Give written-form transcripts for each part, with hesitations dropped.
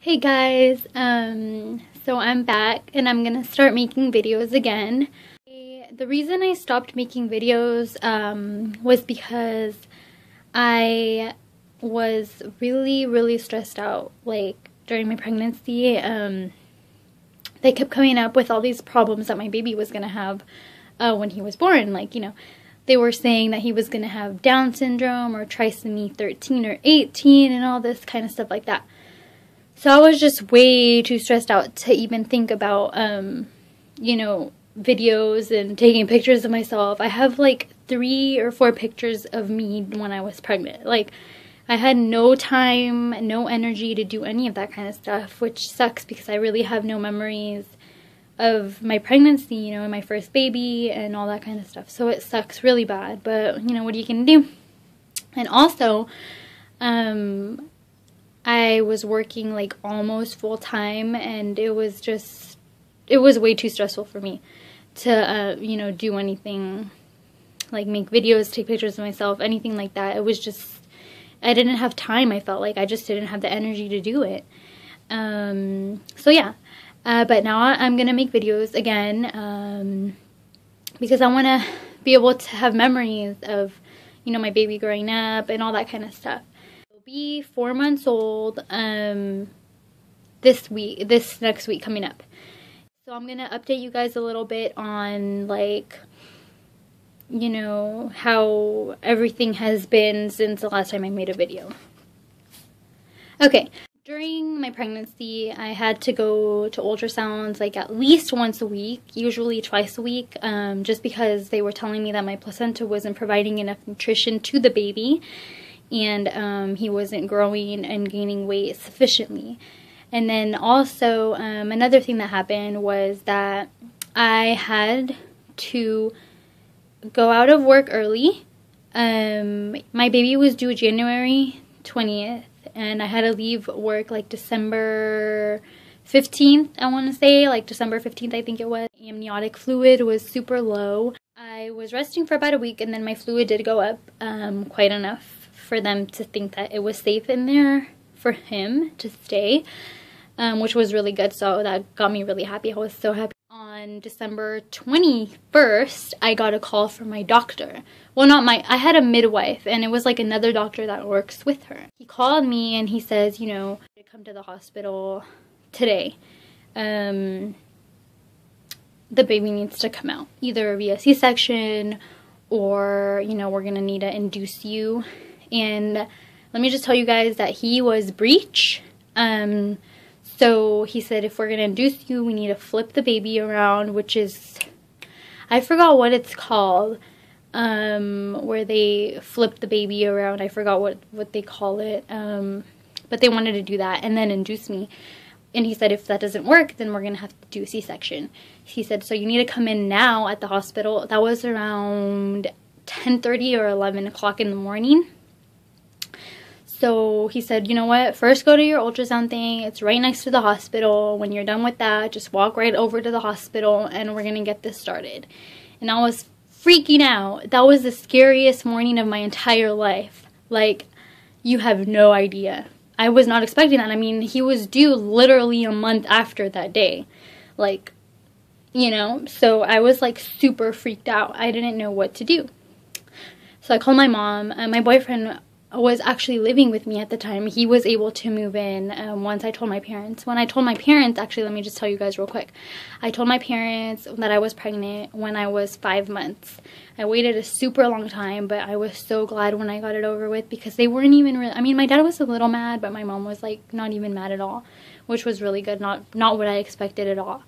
Hey guys, so I'm back and I'm gonna start making videos again. The reason I stopped making videos was because I was really stressed out, like during my pregnancy. They kept coming up with all these problems that my baby was gonna have when he was born. Like, they were saying that he was gonna have Down syndrome or trisomy 13 or 18 and all this kind of stuff like that. So I was just way too stressed out to even think about, videos and taking pictures of myself. I have like 3 or 4 pictures of me when I was pregnant. Like, I had no time, no energy to do any of that kind of stuff, which sucks because I really have no memories of my pregnancy, and my first baby and all that kind of stuff. So it sucks really bad, but, what are you gonna do? And also, I was working like almost full time, and it was way too stressful for me to, do anything like make videos, take pictures of myself, anything like that. It was just, I didn't have time. I felt like I just didn't have the energy to do it. So yeah, but now I'm going to make videos again, because I want to be able to have memories of, my baby growing up and all that kind of stuff. Be 4 months old this next week coming up. So I'm gonna update you guys a little bit on, like, how everything has been since the last time I made a video. Okay, during my pregnancy I had to go to ultrasounds like at least once a week, usually twice a week, just because they were telling me that my placenta wasn't providing enough nutrition to the baby, and he wasn't growing and gaining weight sufficiently. And then also, another thing that happened was that I had to go out of work early. My baby was due January 20th, and I had to leave work like December 15th, I want to say, like December 15th, I think it was. Amniotic fluid was super low. I was resting for about a week, and then my fluid did go up quite enough for them to think that it was safe in there for him to stay, which was really good. So that got me really happy. I was so happy. On December 21st, I got a call from my doctor. Well, I had a midwife, and it was like another doctor that works with her. He called me and he says, to come to the hospital today. The baby needs to come out, either via C-section or, we're going to need to induce you. And let me just tell you guys that he was breech. So he said, if we're going to induce you, we need to flip the baby around, which is, I forgot what it's called, where they flip the baby around. I forgot what they call it. But they wanted to do that and then induce me. And he said, if that doesn't work, then we're going to have to do a C-section. He said, so you need to come in now at the hospital. That was around 10:30 or 11 o'clock in the morning. So he said, you know what, first go to your ultrasound thing. It's right next to the hospital. When you're done with that, just walk right over to the hospital and we're going to get this started. And I was freaking out. That was the scariest morning of my entire life. Like, you have no idea. I was not expecting that. I mean, he was due literally a month after that day. Like, so I was like super freaked out. I didn't know what to do. So I called my mom. My boyfriend was actually living with me at the time. He was able to move in once I told my parents. When I told my parents, actually, let me just tell you guys real quick. I told my parents that I was pregnant when I was 5 months. I waited a super long time, but I was so glad when I got it over with, because they weren't even really, I mean, my dad was a little mad, but my mom was like not even mad at all, which was really good. Not what I expected at all.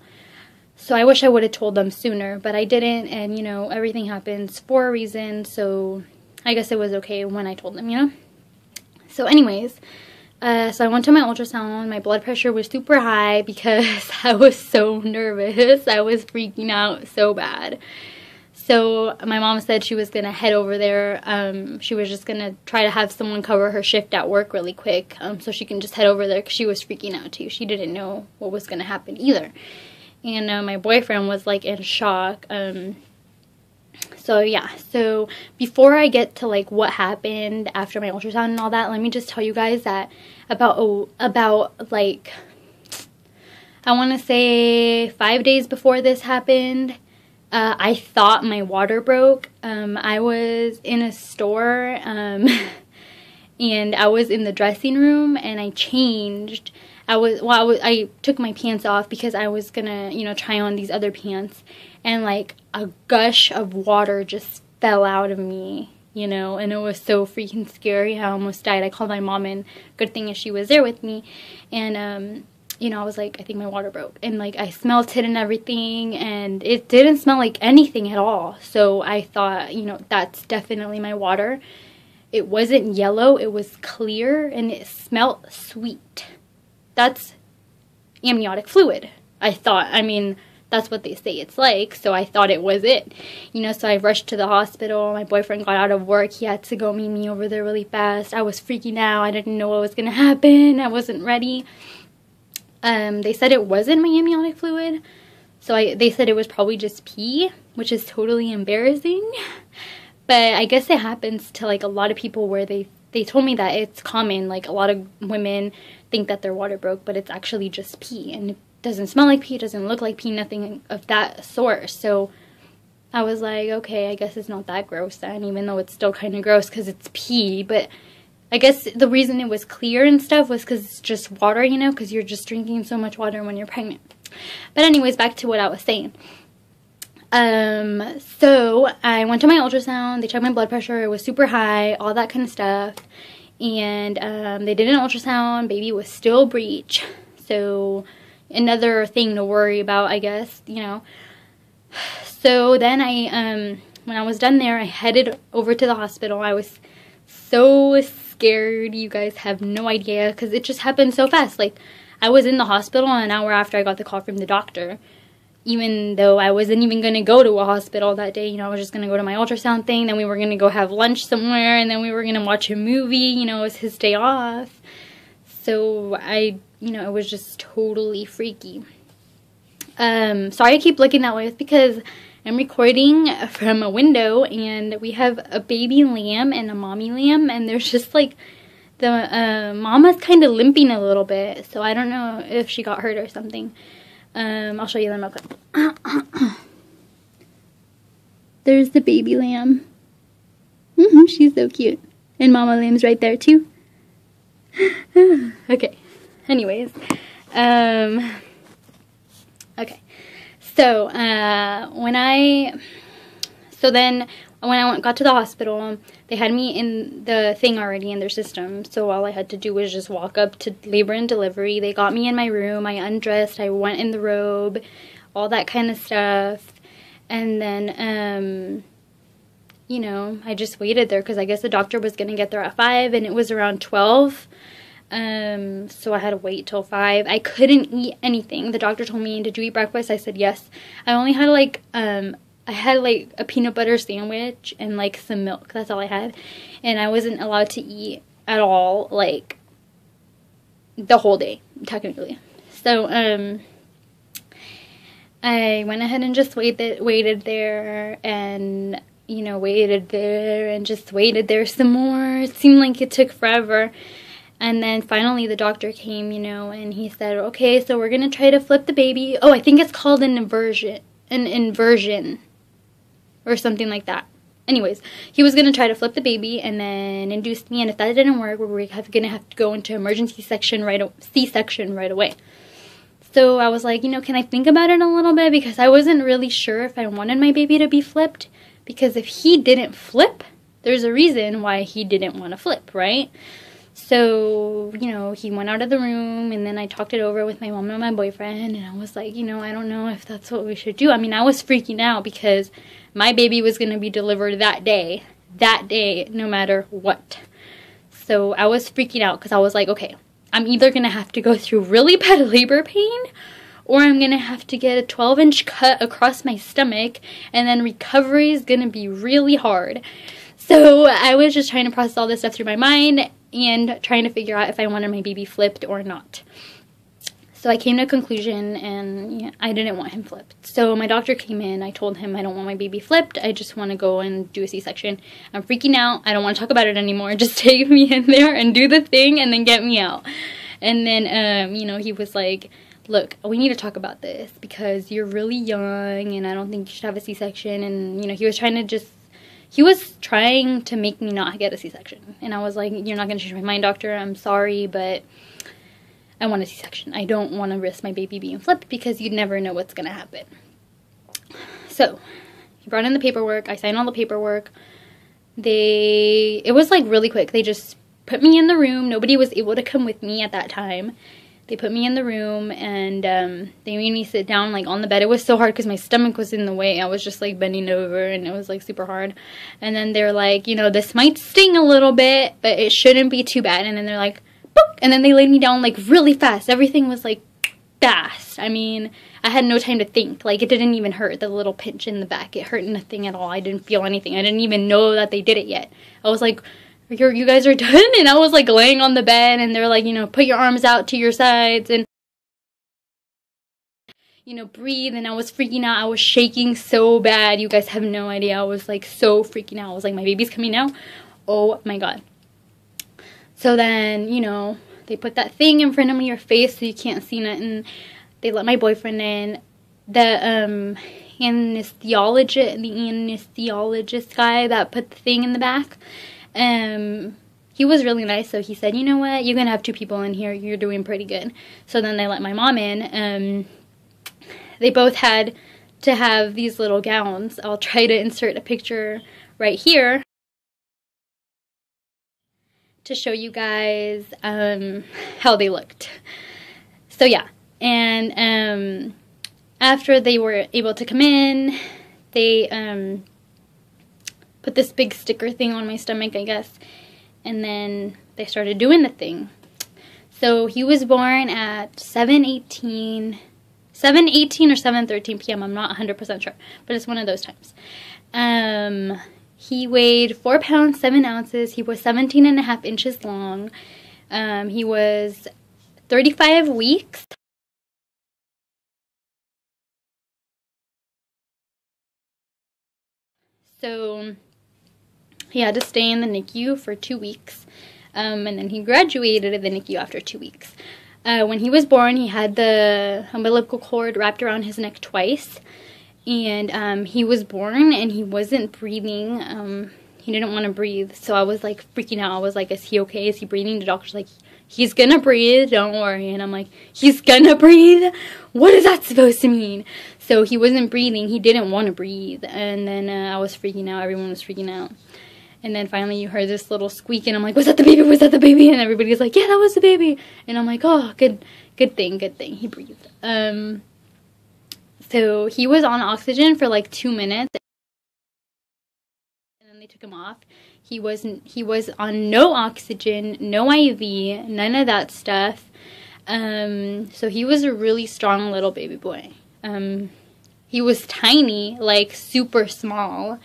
So I wish I would have told them sooner, but I didn't, and everything happens for a reason, so I guess it was okay when I told them, So anyways, so I went to my ultrasound. My blood pressure was super high because I was so nervous. I was freaking out so bad. So my mom said she was going to head over there. She was just going to try to have someone cover her shift at work really quick, so she can just head over there, because she was freaking out too. She didn't know what was going to happen either. And my boyfriend was like in shock. So yeah, so before I get to like what happened after my ultrasound and all that, let me just tell you guys that about like, I want to say 5 days before this happened, I thought my water broke. I was in a store, and I was in the dressing room, and I changed. I took my pants off because I was gonna, you know, try on these other pants, and like a gush of water just fell out of me, you know, and it was so freaking scary. I almost died. I called my mom, and good thing is she was there with me, and you know, I was like, I think my water broke, and like I smelled it and everything, and it didn't smell like anything at all. So I thought, you know, that's definitely my water. It wasn't yellow, it was clear, and it smelled sweet. That's amniotic fluid, I thought. I mean, that's what they say it's like, so I thought it was it. You know, so I rushed to the hospital. My boyfriend got out of work. He had to go meet me over there really fast. I was freaking out. I didn't know what was going to happen. I wasn't ready. They said it wasn't my amniotic fluid, so they said it was probably just pee, which is totally embarrassing. But I guess it happens to like a lot of people where they told me that it's common. Like a lot of women think that their water broke, but it's actually just pee, and it doesn't smell like pee, it doesn't look like pee, nothing of that sort. So I was like, okay, I guess it's not that gross then, even though it's still kind of gross because it's pee. But I guess the reason it was clear and stuff was because it's just water, you know, because you're just drinking so much water when you're pregnant. But anyways, back to what I was saying. So I went to my ultrasound. They checked my blood pressure. It was super high, all that kind of stuff. And they did an ultrasound. Baby was still breech. So another thing to worry about, I guess, you know. So then when I was done there, I headed over to the hospital. I was so scared. You guys have no idea, because it just happened so fast. Like, I was in the hospital an hour after I got the call from the doctor, even though I wasn't even going to go to a hospital that day. You know, I was just going to go to my ultrasound thing, then we were going to go have lunch somewhere, and then we were going to watch a movie. You know, it was his day off. So you know, it was just totally freaky. Sorry I keep looking that way. It's because I'm recording from a window, and we have a baby lamb and a mommy lamb, and there's just like, the mama's kind of limping a little bit, so I don't know if she got hurt or something. I'll show you them real quick. There's the baby lamb. She's so cute. And mama lamb's right there too. Okay. Anyways. Okay. So, when I got to the hospital, they had me in the thing already in their system. So all I had to do was just walk up to labor and delivery. They got me in my room. I undressed. I went in the robe, all that kind of stuff. And then, you know, I just waited there because I guess the doctor was going to get there at 5, and it was around 12. So I had to wait till 5. I couldn't eat anything. The doctor told me, did you eat breakfast? I said yes. I only had like, I had like a peanut butter sandwich and like some milk. That's all I had. And I wasn't allowed to eat at all, like, the whole day, technically. So, I went ahead and just waited there, and, you know, waited there and just waited there some more. It seemed like it took forever. And then finally the doctor came, you know, and he said, okay, so we're going to try to flip the baby. Oh, I think it's called an inversion or something like that. Anyways, he was going to try to flip the baby and then induce me, and if that didn't work, we were going to have to go into emergency C-section right away. So I was like, you know, can I think about it a little bit? Because I wasn't really sure if I wanted my baby to be flipped. Because if he didn't flip, there's a reason why he didn't want to flip, right? So, you know, he went out of the room, and then I talked it over with my mom and my boyfriend, and I was like, you know, I don't know if that's what we should do. I mean, I was freaking out because my baby was going to be delivered that day, no matter what. So I was freaking out because I was like, okay, I'm either going to have to go through really bad labor pain, or I'm going to have to get a 12-inch cut across my stomach, and then recovery is going to be really hard. So I was just trying to process all this stuff through my mind and trying to figure out if I wanted my baby flipped or not. So I came to a conclusion, and yeah, I didn't want him flipped. So my doctor came in. I told him I don't want my baby flipped. I just want to go and do a C-section. I'm freaking out. I don't want to talk about it anymore. Just take me in there and do the thing and then get me out. And then, you know, he was like, look, we need to talk about this because you're really young and I don't think you should have a C-section. And, you know, he was trying to make me not get a C-section. And I was like, you're not going to change my mind, doctor. I'm sorry, but I want a C-section. I don't want to risk my baby being flipped because you never know what's going to happen. So he brought in the paperwork. I signed all the paperwork. It was like really quick. They just put me in the room. Nobody was able to come with me at that time. They put me in the room and they made me sit down like on the bed. It was so hard because my stomach was in the way. I was just like bending over and it was like super hard. And then they're like, you know, this might sting a little bit, but it shouldn't be too bad. And then they're like, boop! And then they laid me down like really fast. Everything was like fast. I mean, I had no time to think. Like, it didn't even hurt, the little pinch in the back. It hurt nothing at all. I didn't feel anything. I didn't even know that they did it yet. I was like, you guys are done? And I was like laying on the bed and they're like, you know, put your arms out to your sides and, you know, breathe. And I was freaking out. I was shaking so bad. You guys have no idea. I was like so freaking out. I was like, my baby's coming out. Oh my God. So then, you know, they put that thing in front of your face so you can't see nothing. They let my boyfriend in. The anesthesiologist guy that put the thing in the back, he was really nice. So he said, you know what, you're going to have 2 people in here. You're doing pretty good. So then they let my mom in. They both had to have these little gowns. I'll try to insert a picture right here to show you guys how they looked. So yeah, and after they were able to come in, they put this big sticker thing on my stomach, I guess, and then they started doing the thing. So he was born at 7:18 or 7:13 p.m. I'm not 100% sure, but it's one of those times. He weighed 4 pounds, 7 ounces. He was 17.5 inches long. He was 35 weeks. So he had to stay in the NICU for 2 weeks. And then he graduated at the NICU after 2 weeks. When he was born, he had the umbilical cord wrapped around his neck twice. And he was born and he wasn't breathing. He didn't want to breathe. So I was like freaking out. I was like, is he okay? Is he breathing? The doctor's like, he's gonna breathe. Don't worry. And I'm like, he's gonna breathe? What is that supposed to mean? So he wasn't breathing. He didn't want to breathe. And then I was freaking out. Everyone was freaking out. And then finally you heard this little squeak and I'm like, was that the baby? Was that the baby? And everybody's like, yeah, that was the baby. And I'm like, oh, good thing. He breathed. So he was on oxygen for like 2 minutes. And then they took him off. He was on no oxygen, no IV, none of that stuff. So he was a really strong little baby boy. He was tiny, like super small,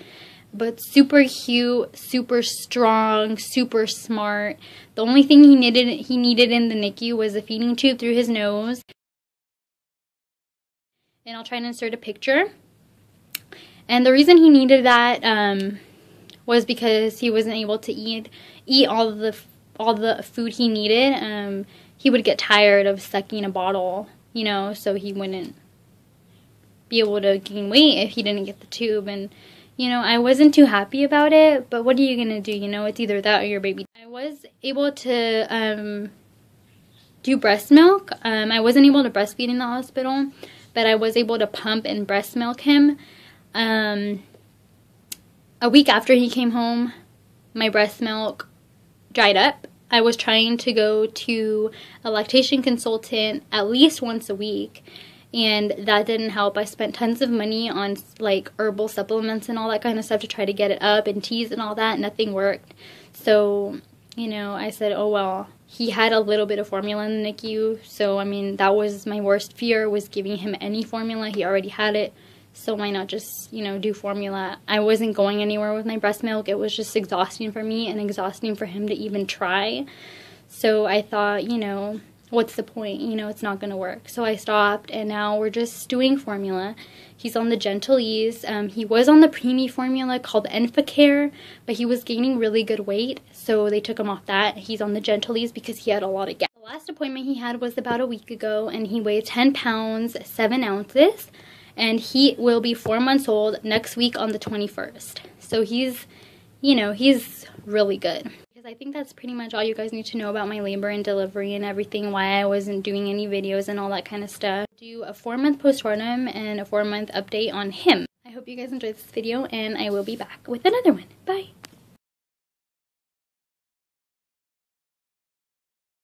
but super cute, super strong, super smart. The only thing he needed in the NICU was a feeding tube through his nose. And I'll try and insert a picture. And the reason he needed that was because he wasn't able to eat all the food he needed. He would get tired of sucking a bottle, you know, so he wouldn't be able to gain weight if he didn't get the tube. And you know, I wasn't too happy about it, but what are you gonna do? You know, it's either that or your baby. I was able to do breast milk. I wasn't able to breastfeed in the hospital, but I was able to pump and breast milk him. A week after he came home, my breast milk dried up. I was trying to go to a lactation consultant at least once a week, and that didn't help. I spent tons of money on like herbal supplements and all that kind of stuff to try to get it up, and teas and all that. Nothing worked. So, you know, I said, oh well. He had a little bit of formula in the NICU, so I mean, that was my worst fear, was giving him any formula. He already had it, so why not just, you know, do formula? I wasn't going anywhere with my breast milk. It was just exhausting for me and exhausting for him to even try. So I thought, you know, what's the point? You know, it's not going to work. So I stopped, and now we're just doing formula. He's on the Gentle Ease. He was on the preemie formula called Enfacare, but he was gaining really good weight, so they took him off that. He's on the Gentle Ease because he had a lot of gas. The last appointment he had was about a week ago, and he weighed 10 pounds, 7 ounces, and he will be 4 months old next week on the 21st. So he's, you know, he's really good. I think that's pretty much all you guys need to know about my labor and delivery and everything, why I wasn't doing any videos and all that kind of stuff. Do a 4-month postpartum and a 4-month update on him. I hope you guys enjoyed this video, and I will be back with another one. Bye!